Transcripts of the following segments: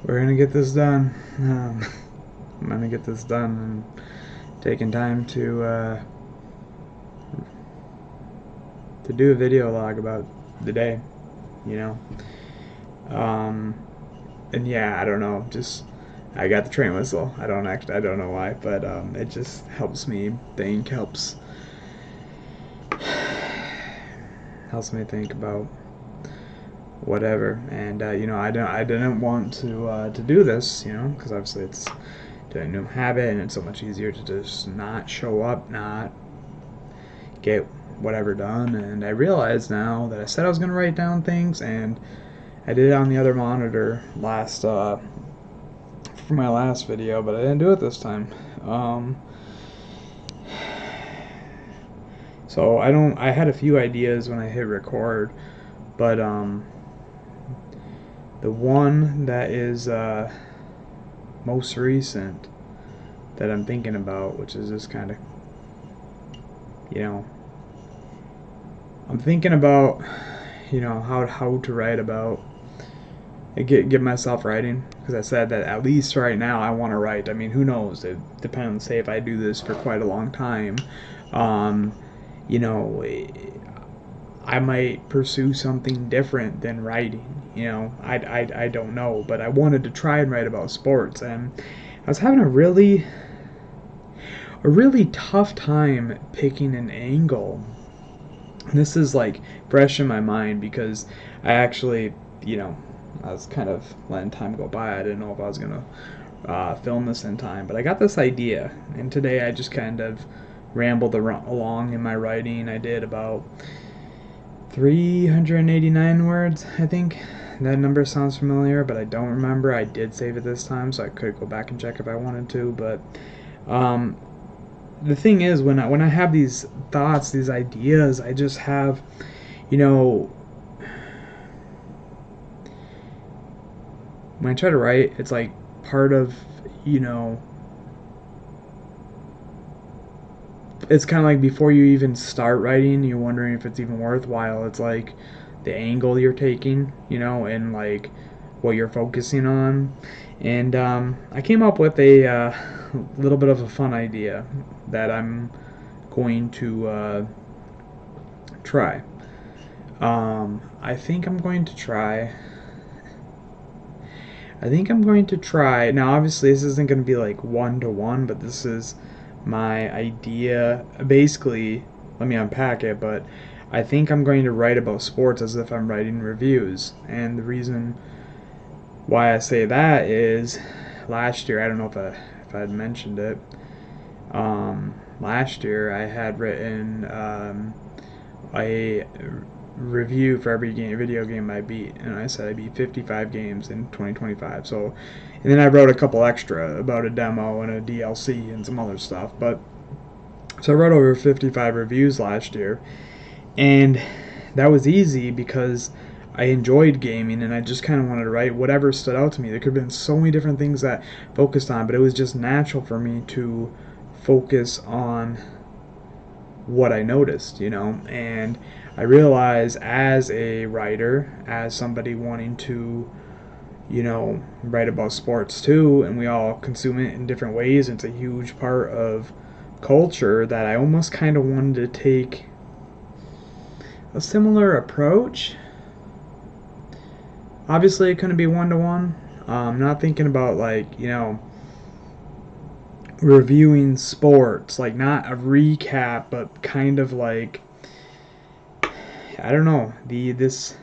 we're gonna get this done. I'm gonna get this done and taking time to do a video log about the day, you know. Um, and yeah, I don't know, just I got the train whistle. I don't know why, but it just helps me think, helps me think about whatever. And I didn't want to do this, because obviously it's a new habit, and it's so much easier to just not show up, not get whatever done. And I realize now that I said I was gonna write down things, and I did it on the other monitor for my last video, but I didn't do it this time. So I had a few ideas when I hit record, but the one that is most recent that I'm thinking about, which is just kind of, you know, I'm thinking about, how to write about, get myself writing, because I said that at least right now I want to write. I mean, who knows? It depends. Say if I do this for quite a long time, um, you know, I might pursue something different than writing. I don't know, but I wanted to try and write about sports, and I was having a really tough time picking an angle. This is like fresh in my mind because I actually, I was kind of letting time go by. I didn't know if I was gonna film this in time, but I got this idea, and today I just kind of rambled along in my writing. I did about 389 words, I think. That number sounds familiar, but I don't remember. I did save it this time, so I could go back and check if I wanted to. But um, the thing is, when I have these thoughts, these ideas, I just have, when I try to write, it's like part of, you know, it's kind of like before you even start writing, you're wondering if it's even worthwhile. It's like the angle you're taking, and like what you're focusing on. And I came up with a little bit of a fun idea that I'm going to try. I think I'm going to try. I think I'm going to try. Now, obviously, this isn't going to be like one to one, but this is my idea. Basically, let me unpack it, but I think I'm going to write about sports as if I'm writing reviews. And the reason why I say that is last year, I don't know if I had mentioned it. Last year, I had written a review for every video game I beat, and I said I beat 55 games in 2025. So, and then I wrote a couple extra about a demo and a DLC and some other stuff. But so I wrote over 55 reviews last year, and that was easy because I enjoyed gaming, and I just kind of wanted to write whatever stood out to me. There could have been so many different things that focused on, but it was just natural for me to focus on what I noticed, and I realize as a writer, as somebody wanting to, write about sports too, and we all consume it in different ways. It's a huge part of culture that I almost kind of wanted to take a similar approach. Obviously, it couldn't be one to one. Not thinking about like, reviewing sports, like not a recap, but kind of like, I don't know, this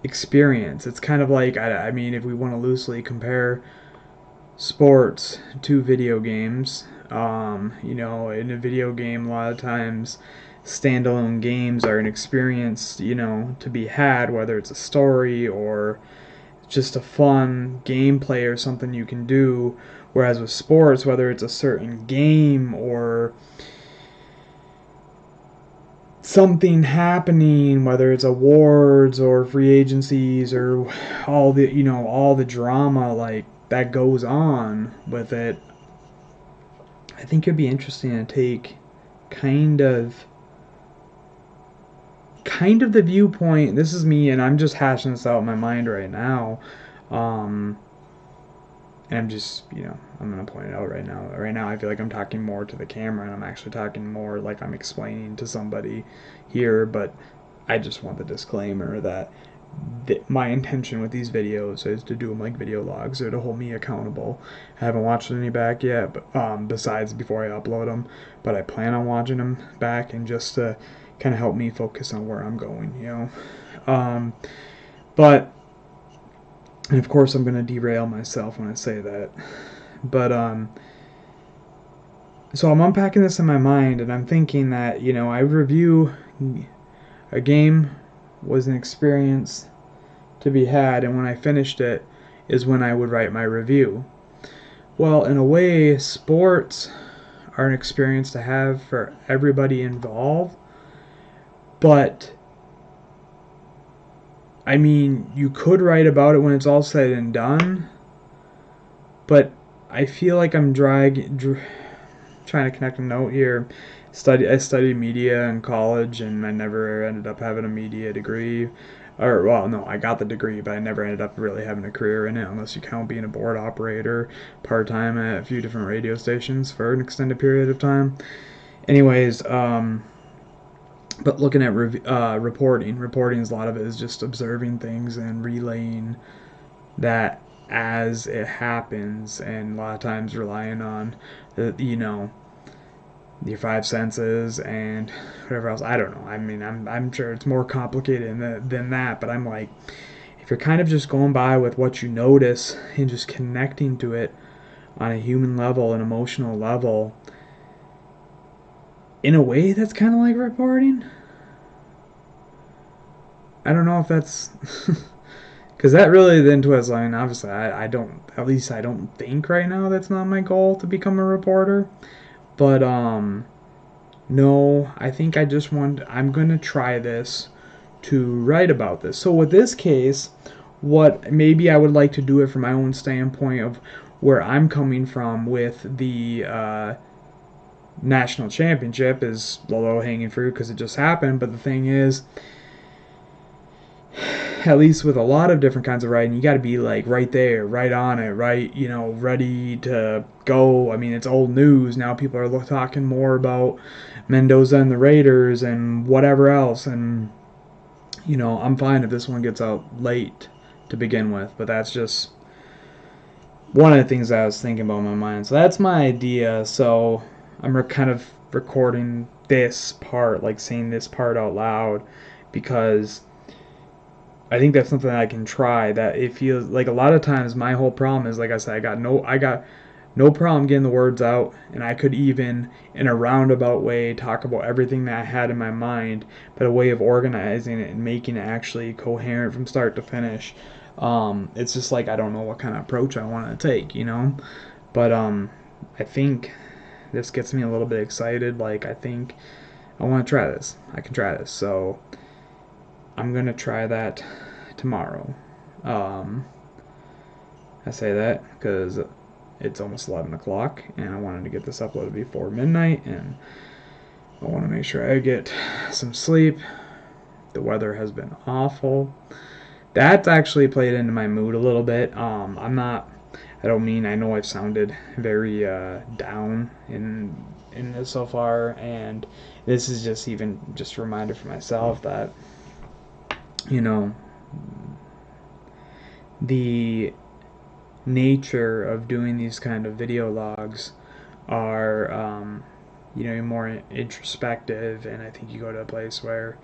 experience. It's kind of like, I mean, if we want to loosely compare sports to video games, in a video game, a lot of times standalone games are an experience, to be had, whether it's a story or just a fun gameplay or something you can do. Whereas with sports, whether it's a certain game or something happening, whether it's awards or free agencies or all the drama like that goes on with it, I think it'd be interesting to take kind of the viewpoint. This is me, and I'm just hashing this out in my mind right now. and I'm just, I'm going to point it out right now. Right now, I feel like I'm talking more to the camera, and I'm actually talking more like I'm explaining to somebody here, but I just want the disclaimer that my intention with these videos is to do them like video logs or to hold me accountable. I haven't watched any back yet, but, besides before I upload them, but I plan on watching them back and just to kind of help me focus on where I'm going. But and of course I'm going to derail myself when I say that. But so I'm unpacking this in my mind, and I'm thinking that I review a game was an experience to be had, and when I finished it is when I would write my review. Well, in a way, sports are an experience to have for everybody involved, but I mean, you could write about it when it's all said and done, but I feel like I'm trying to connect a note here. I studied media in college, and I never ended up having a media degree. Or, well, no, I got the degree, but I never ended up really having a career in it, unless you count being a board operator part-time at a few different radio stations for an extended period of time. Anyways, but looking at reporting is a lot of it is just observing things and relaying that as it happens, and a lot of times relying on your five senses and whatever else. I don't know. I mean, I'm sure it's more complicated than that, but I'm like, if you're kind of just going by with what you notice and just connecting to it on a human level, an emotional level, in a way, that's kind of like reporting. I don't know if that's because that really then twists. I mean, obviously, I don't. At least I don't think right now that's not my goal to become a reporter. But no, I think I'm gonna try this to write about this. So with this case, what maybe I would like to do it from my own standpoint of where I'm coming from with the national championship is the low hanging fruit because it just happened. But the thing is, at least with a lot of different kinds of writing, you got to be like right there, right on it, right, ready to go. I mean, it's old news now. People are talking more about Mendoza and the Raiders and whatever else, and I'm fine if this one gets out late to begin with, but that's just one of the things I was thinking about in my mind. So that's my idea. So I'm kind of recording this part, like saying this part out loud, because I think that's something I can try. That it feels like a lot of times my whole problem is, like I said, I got no problem getting the words out, and I could even in a roundabout way talk about everything that I had in my mind, but a way of organizing it and making it actually coherent from start to finish. It's just like I don't know what kind of approach I want to take. But I think this gets me a little bit excited. Like I think I want to try this. I can try this. So I'm gonna try that tomorrow. I say that because it's almost 11 o'clock, and I wanted to get this uploaded before midnight, and I want to make sure I get some sleep. The weather has been awful. That's actually played into my mood a little bit. I don't mean, I know I've sounded very down in this so far, and this is just a reminder for myself that the nature of doing these kind of video logs are more introspective, and I think you go to a place where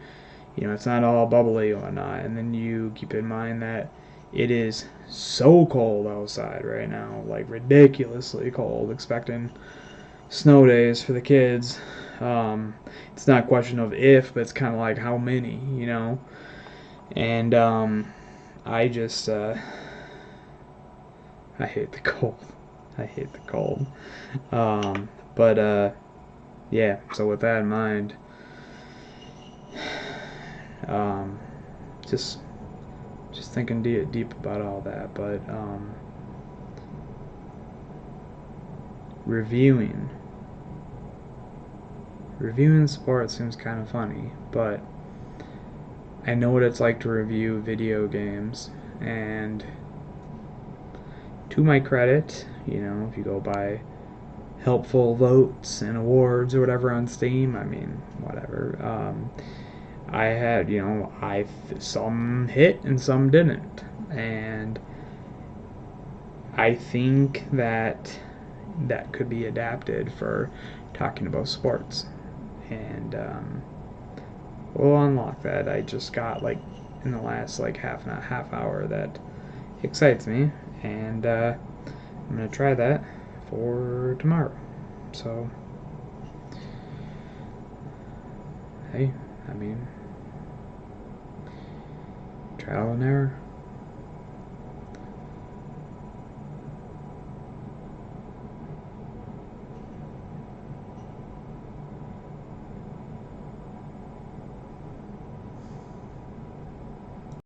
it's not all bubbly or whatnot, and then you keep in mind that it is so cold outside right now, like ridiculously cold, expecting snow days for the kids. It's not a question of if, but it's kind of like how many. And I just I hate the cold. I hate the cold. But yeah. So with that in mind, just thinking deep about all that. But reviewing sports seems kind of funny, but I know what it's like to review video games, and to my credit, if you go by helpful votes and awards or whatever on Steam, I mean, whatever. I had, some hit and some didn't, and I think that could be adapted for talking about sports, and we'll unlock that. I just got in the last half hour that excites me, and I'm gonna try that for tomorrow. So, hey, I mean, trial and error.